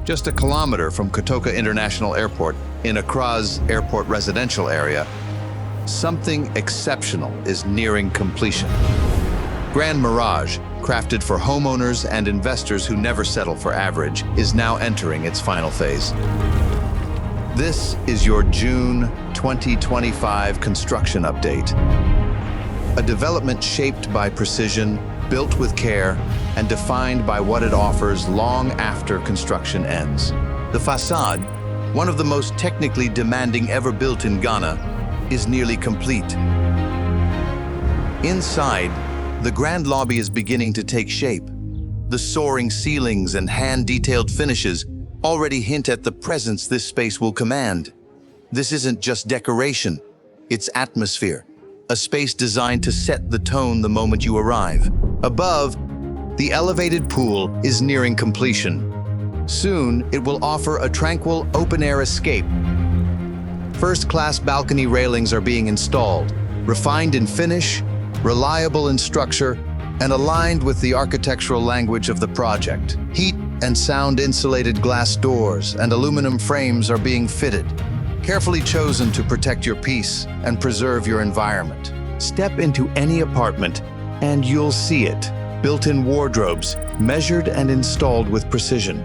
just a kilometer from Kotoka International Airport in Accra's airport residential area, something exceptional is nearing completion. Grand Mirage, crafted for homeowners and investors who never settle for average, is now entering its final phase. This is your June 2025 construction update. A development shaped by precision, built with care, and defined by what it offers long after construction ends. The facade, one of the most technically demanding ever built in Ghana, is nearly complete. Inside, the grand lobby is beginning to take shape. The soaring ceilings and hand-detailed finishes already hint at the presence this space will command. This isn't just decoration, it's atmosphere. A space designed to set the tone the moment you arrive. Above, the elevated pool is nearing completion. Soon, it will offer a tranquil, open-air escape. First-class balcony railings are being installed, refined in finish, reliable in structure, and aligned with the architectural language of the project. Heat and sound-insulated glass doors and aluminum frames are being fitted, carefully chosen to protect your peace and preserve your environment. Step into any apartment and you'll see it. Built-in wardrobes, measured and installed with precision.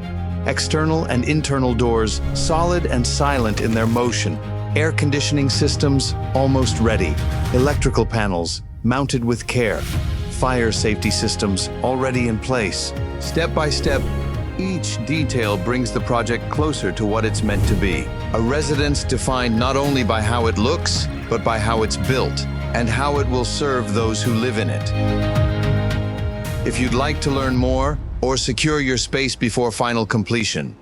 External and internal doors, solid and silent in their motion. Air conditioning systems, almost ready. Electrical panels, mounted with care. Fire safety systems, already in place. Step by step, each detail brings the project closer to what it's meant to be. A residence defined not only by how it looks, but by how it's built, and how it will serve those who live in it. If you'd like to learn more, or secure your space before final completion,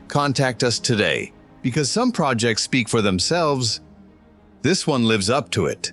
contact us today. Because some projects speak for themselves, this one lives up to it.